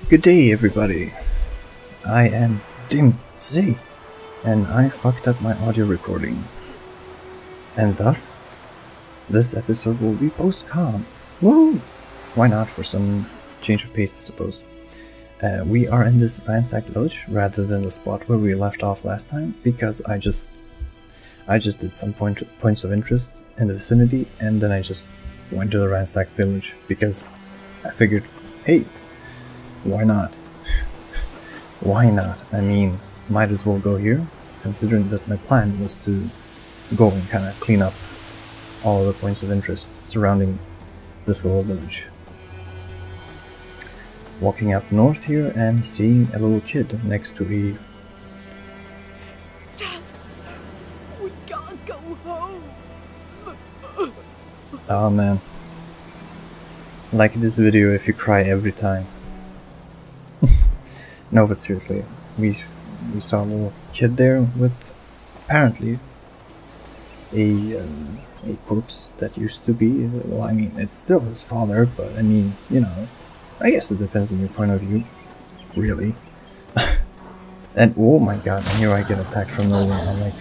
Good day, everybody. I am Dim Z, and I fucked up my audio recording. And thus, this episode will be post-com. Woo! Why not, for some change of pace, I suppose. We are in this ransacked village rather than the spot where we left off last time, because I just did some points of interest in the vicinity, and then I just went to the ransacked village because I figured, hey, why not? Why not? I mean, might as well go here, considering that my plan was to go and kind of clean up all the points of interest surrounding this little village. Walking up north here and seeing a little kid next to a... We gotta go home. Oh man. Like this video if you cry every time. No, but seriously, we saw a little kid there with apparently a corpse that used to be, well, I mean, it's still his father, but I mean, you know, I guess it depends on your point of view, really. And oh my god, and here I get attacked from nowhere. I'm like,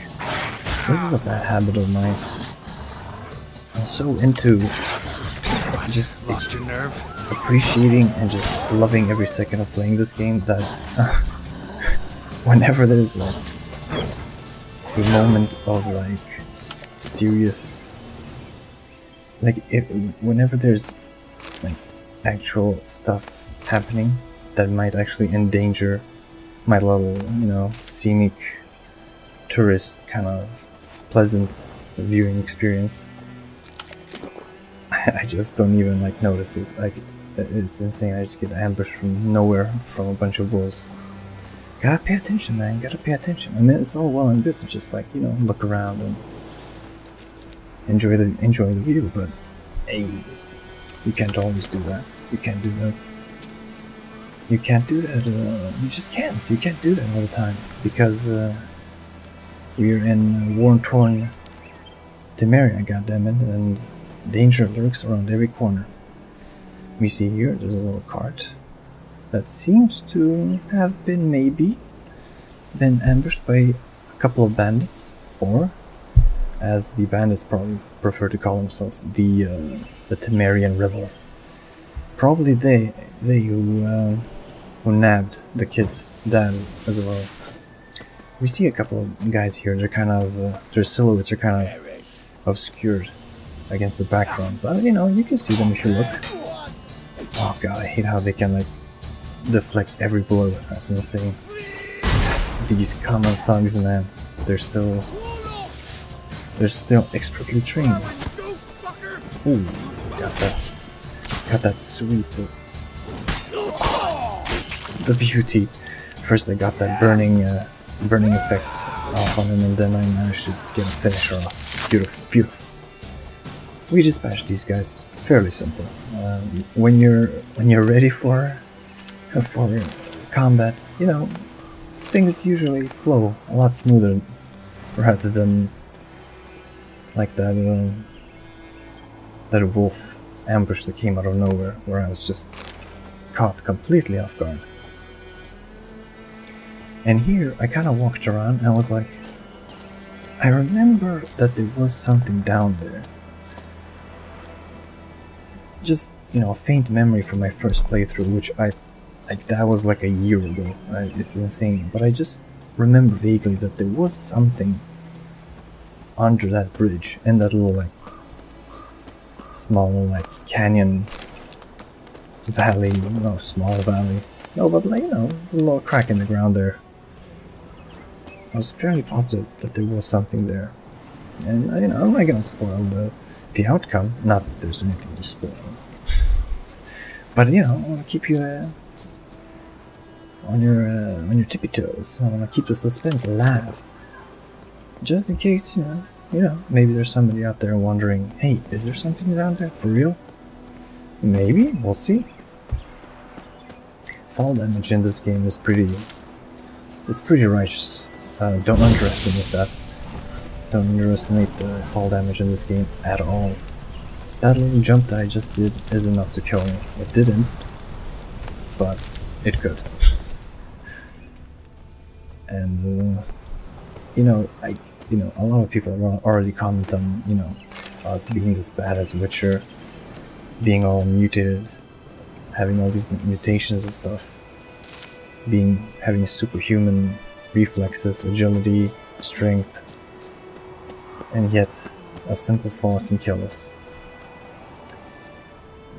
this is a bad habit of mine. I'm so into just lost your nerve. Appreciating and just loving every second of playing this game that whenever there's like a moment of like serious, like whenever there's like actual stuff happening that might actually endanger my little, you know, scenic tourist kind of pleasant viewing experience, I just don't even like notice it. Like, it's insane. I just get ambushed from nowhere from a bunch of wolves. Gotta pay attention, man. Gotta pay attention. I mean, it's all well and good to just like, you know, look around and enjoy the view, but hey, you can't always do that. You can't do that. You can't do that. You just can't. You can't do that all the time because we're in war-torn Temeria, goddammit, and danger lurks around every corner. We see here there's a little cart that seems to have been been ambushed by a couple of bandits, or as the bandits probably prefer to call themselves, the Temerian rebels. Probably they who nabbed the kid's dad as well. We see a couple of guys here. They're kind of their silhouettes are kind of obscured against the background, but you know, you can see them if you look. Oh god, I hate how they can like deflect every blow. That's insane. These common thugs, man, they're still expertly trained. Ooh, got that sweet the beauty. First I got that burning effect off on him, and then I managed to get a finisher off. Beautiful, beautiful. We dispatch these guys fairly simple. When you're ready for combat, you know, things usually flow a lot smoother rather than like that wolf ambush that came out of nowhere, where I was just caught completely off guard. And here I kind of walked around and I was like, I remember that there was something down there. Just, you know, a faint memory from my first playthrough, which that was like a year ago. It's insane, but I just remember vaguely that there was something under that bridge in that little like small like canyon valley. No, small valley. No, but like, you know, a little crack in the ground there. I was fairly positive that there was something there, and you know, I'm not gonna spoil the outcome. Not that there's anything to spoil. But you know, I want to keep you on your tippy toes. I want to keep the suspense alive, just in case you know, maybe there's somebody out there wondering, hey, is there something down there for real? Maybe, we'll see. Fall damage in this game is pretty righteous. Don't underestimate that. Don't underestimate the fall damage in this game at all. That little jump that I just did is enough to kill me. It didn't, but it could. And you know, a lot of people already comment on, you know, us being this bad as Witcher, being all mutated, having all these mutations and stuff, having superhuman reflexes, agility, strength, and yet a simple fall can kill us.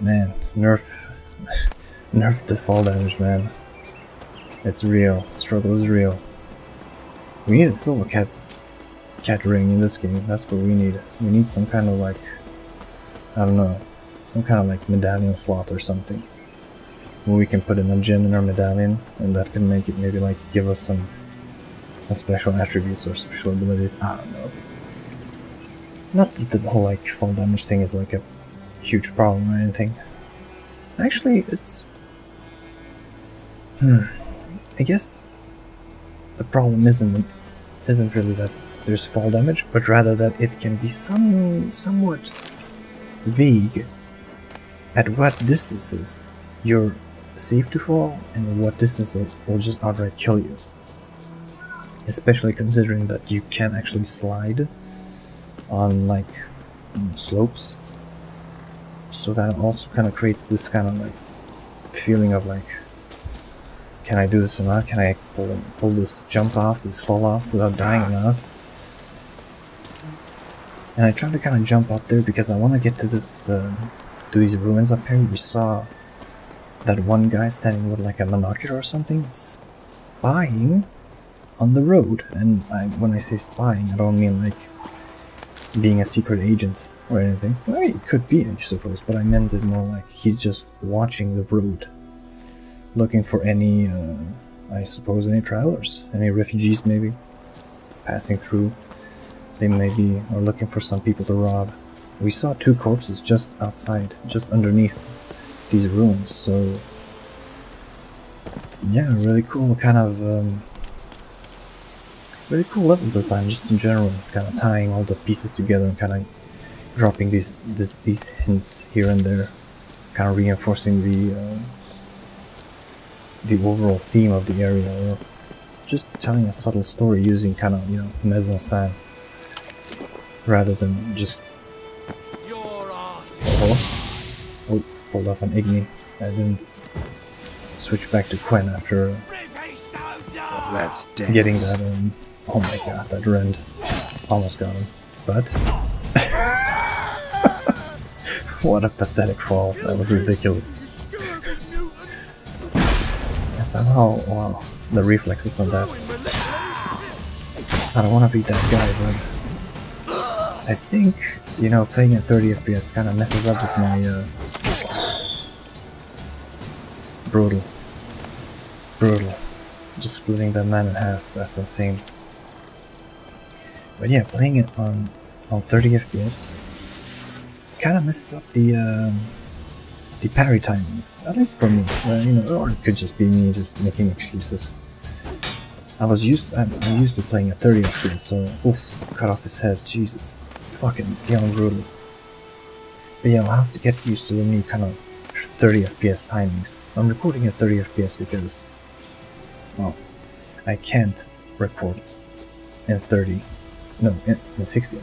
Man, nerf the fall damage, man. It's real. The struggle is real. We need a silver cat ring in this game. That's what we need. We need some kind of like, I don't know, some kind of like medallion slot or something, where we can put in a gem in our medallion, and that can make it maybe like give us some special attributes or special abilities. I don't know. Not that the whole like fall damage thing is like a huge problem or anything. Actually, it's I guess the problem isn't really that there's fall damage, but rather that it can be somewhat vague at what distances you're safe to fall and what distance it will just outright kill you. Especially considering that you can actually slide on like slopes, so that also kind of creates this kind of like feeling of like, can I do this or not? Can I pull this jump off, this fall off without dying or not? And I try to kind of jump up there because I want to get to this to these ruins up here. We saw that one guy standing with like a monocular or something, spying on the road. And when I say spying, I don't mean like being a secret agent or anything. Well, it could be, I suppose, but I meant it more like he's just watching the road, looking for any, I suppose, any travelers, any refugees maybe, passing through. They maybe are looking for some people to rob. We saw 2 corpses just outside, just underneath these ruins, so yeah, really cool kind of, really cool level design just in general, kind of tying all the pieces together and kind of dropping these hints here and there, kind of reinforcing the overall theme of the area, or just telling a subtle story using kind of, you know, mise-en-scène, rather than just oh, pulled off an Igni. I didn't switch back to Quen after getting that oh my god, that rend almost got him, but what a pathetic fall. That was ridiculous. And somehow, wow, the reflexes on that. I don't want to beat that guy, but I think, you know, playing at 30 FPS kind of messes up with my brutal. Just splitting that man in half, that's insane. But yeah, playing it on 30 FPS kind of messes up the parry timings, at least for me. You know, or it could just be me just making excuses. I'm used to playing at 30 FPS, so oof, cut off his head, Jesus, fucking beyond brutal. But yeah, I'll have to get used to the new kind of 30 FPS timings. I'm recording at 30 FPS because, well, I can't record in 30, no, in 60.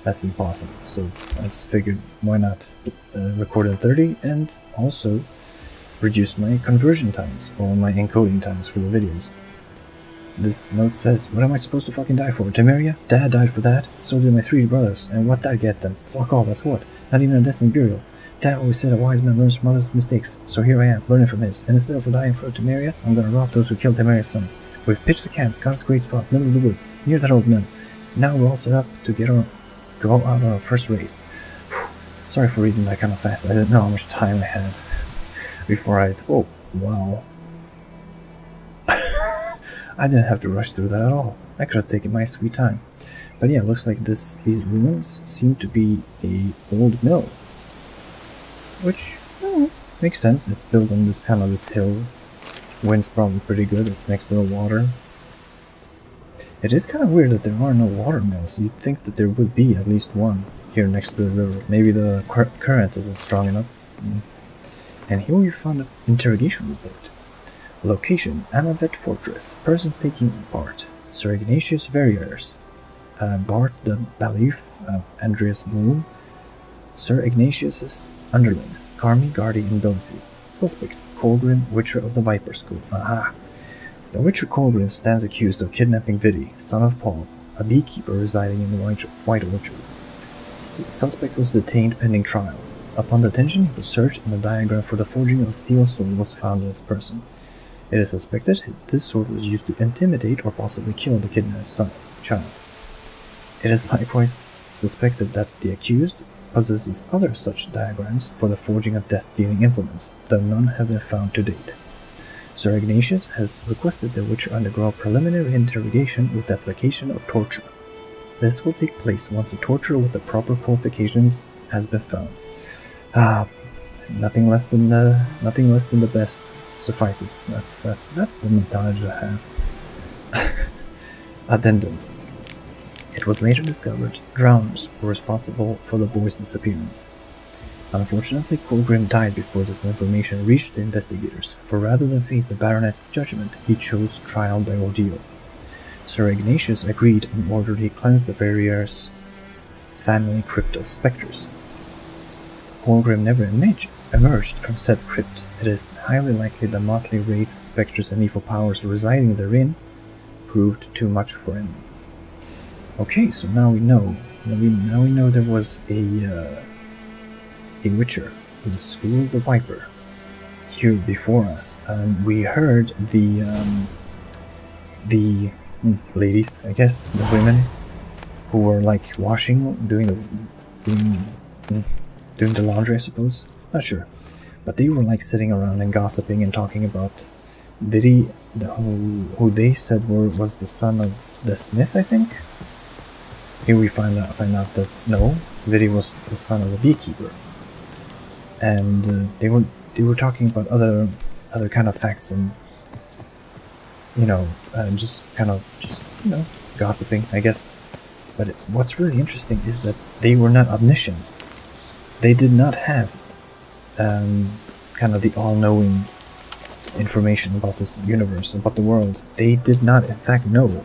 That's impossible. So I just figured, why not record in 30 and also reduce my conversion times or my encoding times for the videos. This note says, what am I supposed to fucking die for? Temeria? Dad died for that. So did my 3 brothers. And what that get them? Fuck all, that's what? Not even a decent burial. Dad always said a wise man learns from others' mistakes. So here I am, learning from his. And instead of dying for Temeria, I'm gonna rob those who killed Temeria's sons. We've pitched the camp, got us a great spot, middle of the woods, near that old mill. Now we're all set up to go out on our first raid. Sorry for reading that kind of fast. I didn't know how much time I had before oh, wow. I didn't have to rush through that at all. I could have taken my sweet time. But yeah, it looks like these ruins seem to be a old mill. Which, makes sense. It's built on this kind of this hill. Wind's probably pretty good. It's next to the water. It is kind of weird that there are no water mills. You'd think that there would be at least one here next to the river. Maybe the current isn't strong enough. And here we found an interrogation report. Location: Amavet Fortress. Persons taking part: Sir Ignatius Verriers, Bart the Bailiff, Andreas Bloom, Sir Ignatius's underlings, Carmi, Gardy, and Bilsey. Suspect: Colgrim, Witcher of the Viper School. Aha! The Witcher Colgrim stands accused of kidnapping Vidi, son of Paul, a beekeeper residing in the White Orchard. Suspect was detained pending trial. Upon detention, he was searched and a diagram for the forging of a steel sword was found in his person. It is suspected this sword was used to intimidate or possibly kill the kidnapped child. It is likewise suspected that the accused possesses other such diagrams for the forging of death-dealing implements, though none have been found to date. Sir Ignatius has requested the Witcher undergo preliminary interrogation with the application of torture. This will take place once a torture with the proper qualifications has been found. Nothing less than the best suffices. That's the mentality I have. Addendum. It was later discovered drowners were responsible for the boy's disappearance. Unfortunately, Colgrim died before this information reached the investigators, for rather than face the Baronet's judgment, he chose trial by ordeal. Sir Ignatius agreed and ordered he cleanse the Verriers' family crypt of spectres. Colgrim never emerged from said crypt. It is highly likely the motley wraiths, spectres, and evil powers residing therein proved too much for him. Okay, so now we know. Now we know there was a Witcher with the School of the Viper here before us. We heard the ladies, I guess, the women who were like washing, doing the laundry, I suppose. Not sure, but they were like sitting around and gossiping and talking about Vidi, who they said was the son of the smith, I think. Here we find out that no, Vidi was the son of a beekeeper, and they were talking about other kind of facts and just gossiping, I guess. But what's really interesting is that they were not omniscient. They did not have kind of the all-knowing information about this universe, about the world. They did not, in fact, know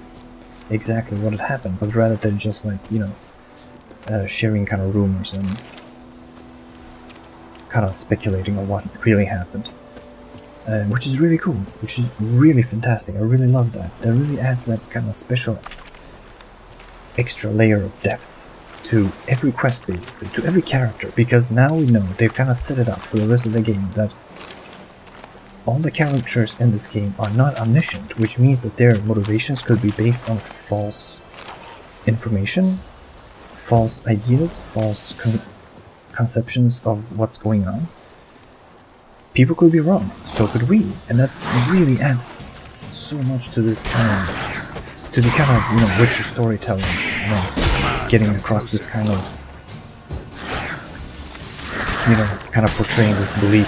exactly what had happened, but rather they're just like, sharing kind of rumors and kind of speculating on what really happened. Which is really cool, which is really fantastic. I really love that. That really adds that kind of special extra layer of depth to every quest, basically, to every character, because now we know they've kind of set it up for the rest of the game that all the characters in this game are not omniscient, which means that their motivations could be based on false information, false ideas, false conceptions of what's going on. People could be wrong, so could we, and that really adds so much to this kind of, Witcher storytelling, getting across this kind of, kind of portraying this bleak,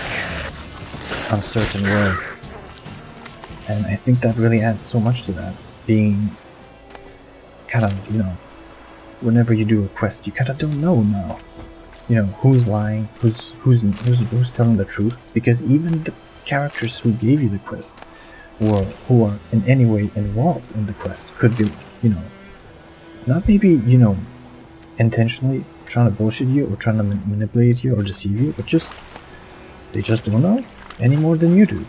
uncertain world. And I think that really adds so much to that, being kind of, whenever you do a quest, you kind of don't know now, who's lying, who's telling the truth, because even the characters who gave you the quest, or who are in any way involved in the quest, could be, not maybe, intentionally trying to bullshit you, or trying to manipulate you, or deceive you, but they just don't know any more than you do.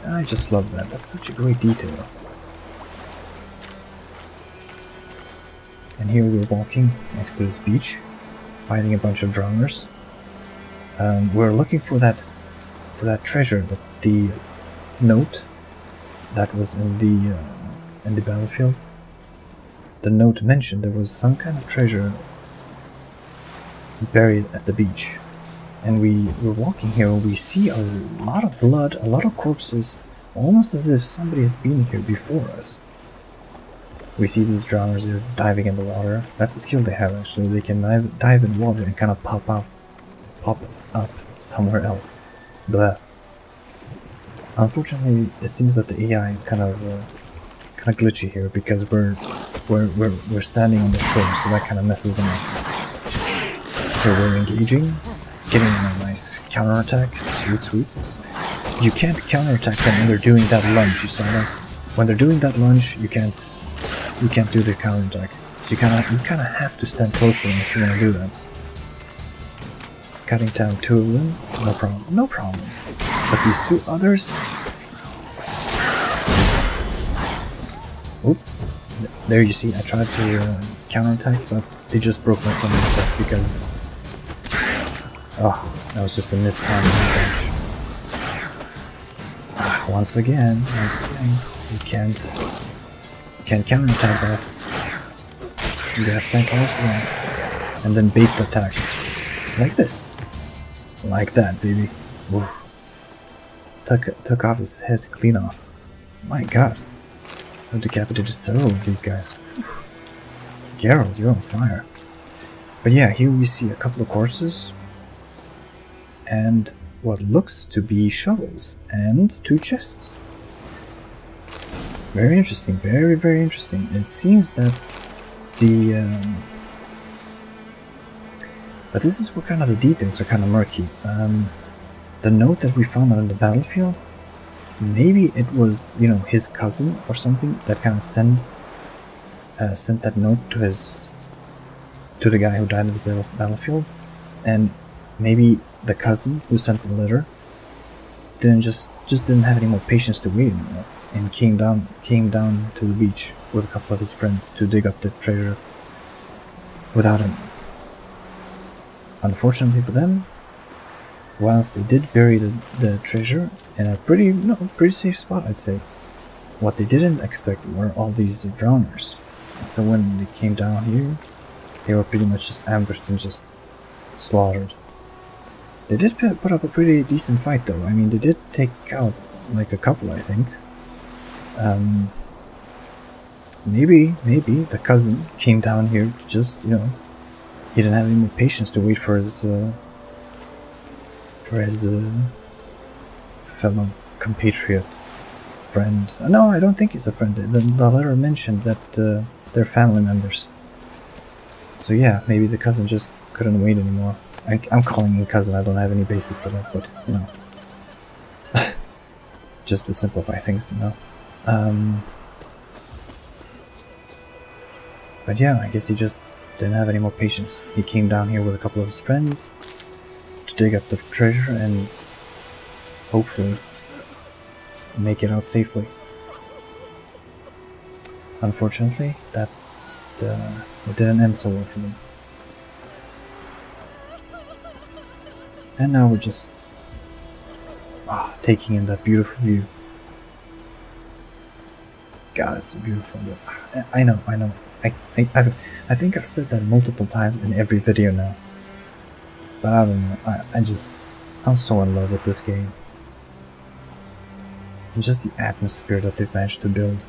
And I just love that. That's such a great detail. And here we're walking next to this beach, fighting a bunch of drowners. We're looking for that treasure, the note that was in the battlefield. The note mentioned there was some kind of treasure buried at the beach. And we're walking here and we see a lot of blood, a lot of corpses, almost as if somebody has been here before us. We see these drowners, they're diving in the water. That's a skill they have, actually. They can dive in water and kind of pop up somewhere else. Blah. Unfortunately, it seems that the AI is kind of glitchy here, because we're standing on the shore, so that kind of messes them up. So we're engaging, getting a nice counterattack, sweet. you can't counterattack them when they're doing that lunge. You saw that? When they're doing that lunge, you can't do the counterattack. So you kind of have to stand close to them if you want to do that. Cutting down 2 of them, no problem, no problem. But these 2 others, oop, there you see, I tried to counterattack, but they just broke my thumb instead because, oh, that was just a missed time on the bench. Once again, you can't counterattack that. You gotta stand close to them, and then bait the attack, like this. Like that, baby. Oof. Took off his head clean off. My god. I've decapitated several of these guys. Oof. Geralt, you're on fire. But yeah, here we see a couple of corpses. And what looks to be shovels. And 2 chests. Very interesting. Very, very interesting. It seems that but this is where kind of the details are kind of murky. The note that we found on the battlefield, maybe it was, you know, his cousin or something that kind of sent that note to the guy who died on the battlefield, and maybe the cousin who sent the letter just didn't have any more patience to wait anymore, and came down to the beach with a couple of his friends to dig up the treasure without him. Unfortunately for them, whilst they did bury the treasure in a pretty safe spot, I'd say, what they didn't expect were all these drowners. And so when they came down here, they were pretty much just ambushed and just slaughtered. They did put up a pretty decent fight though. I mean, they did take out like a couple, I think. Maybe the cousin came down here to just, you know, he didn't have any more patience to wait for his fellow compatriot friend. No, I don't think he's a friend. The letter mentioned that they're family members. So yeah, maybe the cousin just couldn't wait anymore. I'm calling him cousin. I don't have any basis for that, but you know, just to simplify things, you know. But yeah, I guess he just didn't have any more patience. He came down here with a couple of his friends to dig up the treasure and hopefully make it out safely. Unfortunately, it didn't end so well for them. And now we're just taking in that beautiful view. God, it's so beautiful. I know. I think I've said that multiple times in every video now. But I don't know. I'm so in love with this game. And just the atmosphere that they've managed to build.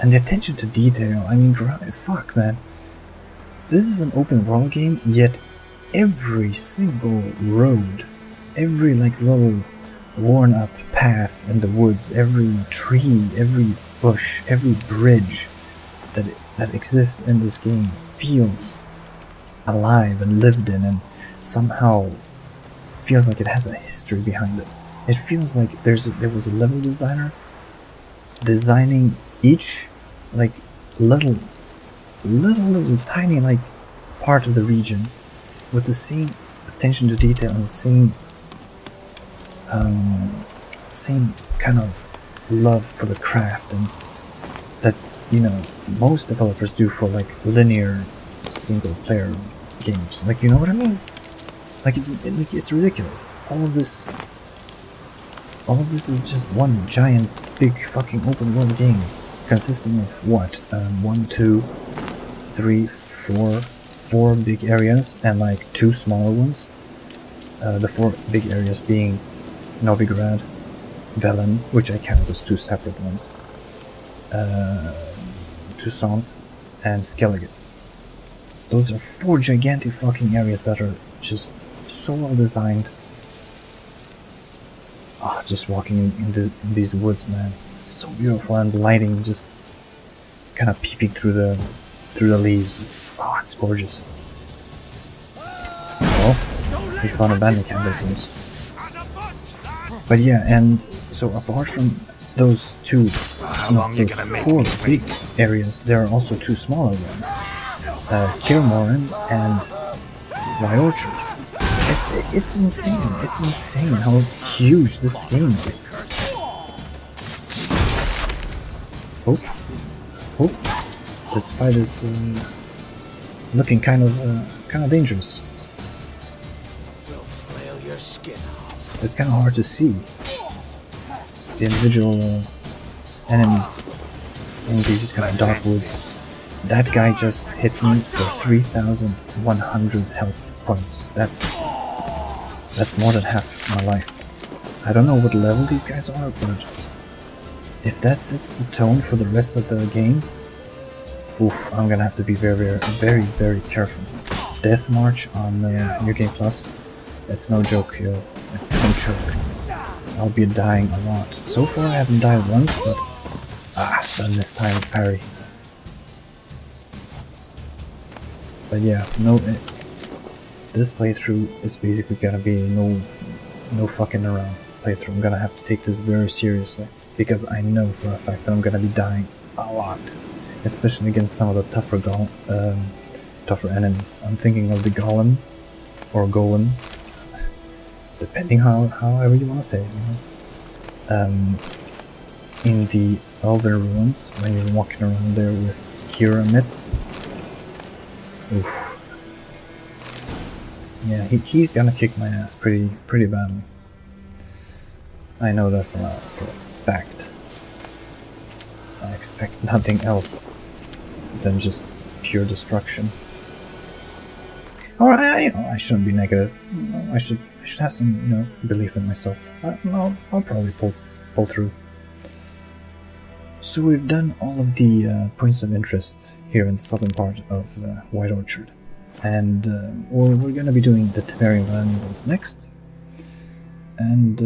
And the attention to detail. I mean, fuck, man. This is an open world game, yet every single road, every like little worn up path in the woods, every tree, every bush, every bridge that exists in this game feels alive and lived in, and somehow feels like it has a history behind it. It feels like there was a level designer designing each like little tiny like part of the region with the same attention to detail and the same kind of love for the craft, and that, you know, most developers do for like linear single player games. Like, you know what I mean? Like it's ridiculous. All of this is just one giant big fucking open world game consisting of what? 1, 2, 3, 4 big areas and like 2 smaller ones. The 4 big areas being Novigrad, Velen, which I count as 2 separate ones, Toussaint, and Skellige. Those are 4 gigantic fucking areas that are just so well designed. Just walking in these woods, man, it's so beautiful, and the lighting just kind of peeping through the leaves. It's gorgeous. Well, we found a bandit camp, it seems. But yeah, and so apart from those two, those four big areas, there are also two smaller ones, Kirmoran and White Orchard. It's insane. It's insane how huge this game is. Oh, this fight is looking kind of dangerous. We'll flail your skin off. It's kind of hard to see the individual enemies in these kind of dark woods. That guy just hit me for 3,100 health points. That's more than half my life. I don't know what level these guys are, but if that sets the tone for the rest of the game, oof, I'm gonna have to be very careful. Death March on New Game Plus, that's no joke, yo. It's no joke. I'll be dying a lot. So far I haven't died once, but done this time with parry. But yeah, this playthrough is basically gonna be no fucking around playthrough. I'm gonna have to take this very seriously, because I know for a fact that I'm gonna be dying a lot, especially against some of the tougher enemies. I'm thinking of the Golem, or Golem, depending however you want to say it, you know? In the Elder Ruins, when you're walking around there with Kira mitts. Oof. Yeah, he's gonna kick my ass pretty badly. I know that for a fact. I expect nothing else than just pure destruction. Or I shouldn't be negative. I should have some belief in myself. I'll probably pull through. So we've done all of the points of interest here in the southern part of White Orchard, and we're gonna be doing the Temerian valuables next. And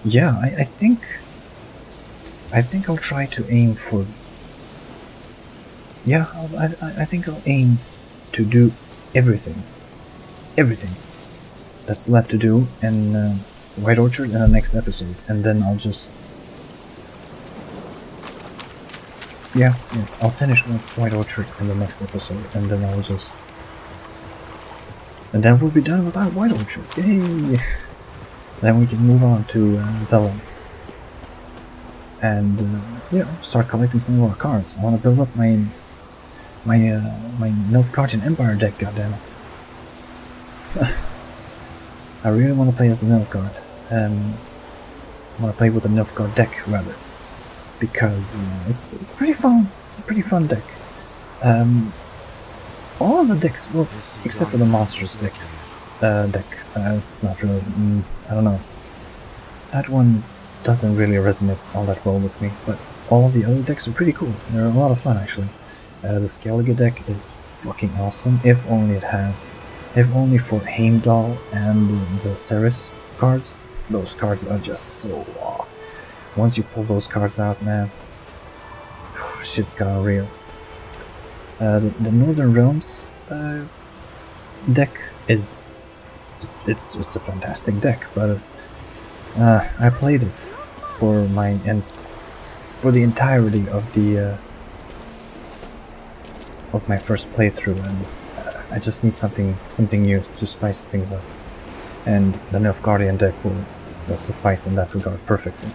yeah, I think I'll try to aim for. Yeah, I think I'll aim to do everything that's left to do in White Orchard in the next episode, and then I'll just. Yeah, I'll finish White Orchard in the next episode, and then I'll just... And then we'll be done with our White Orchard, yay! Then we can move on to Vellum. And, start collecting some of our cards. I want to build up my Nilfgaardian Empire deck, goddammit. I really want to play as the Nilfgaard. I want to play with the Nilfgaard deck, rather. Because it's pretty fun. It's a pretty fun deck. All of the decks, well, except for the monsters deck. It's not really. I don't know. That one doesn't really resonate all that well with me. But all of the other decks are pretty cool. They're a lot of fun, actually. The Skellige deck is fucking awesome. If only for Heimdall and the Ceres cards. Those cards are just so raw. Once you pull those cards out, man, shit's got real. The Northern Realms deck is it's a fantastic deck, but I played it for the entirety of my first playthrough, and I just need something new to spice things up, and the Nilfgaardian deck will suffice in that regard perfectly.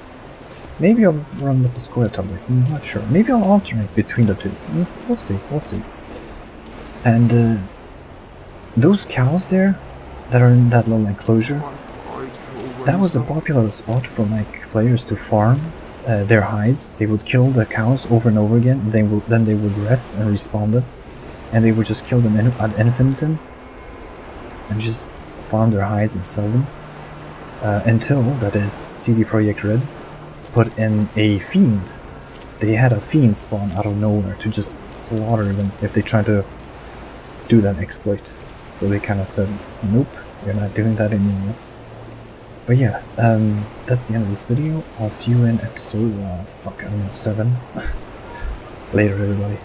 Maybe I'll run with the Squirtle deck, I'm not sure. Maybe I'll alternate between the two. We'll see. And those cows there that are in that little enclosure, that was a popular spot for like players to farm their hides. They would kill the cows over and over again, and then they would rest and respawn them, and they would just kill them ad infinitum and just farm their hides and sell them until, that is, CD Projekt Red put in a fiend. They had a fiend spawn out of nowhere to just slaughter them if they tried to do that exploit. So they kind of said, nope, you're not doing that anymore. But yeah, that's the end of this video. I'll see you in episode, 7. Later, everybody.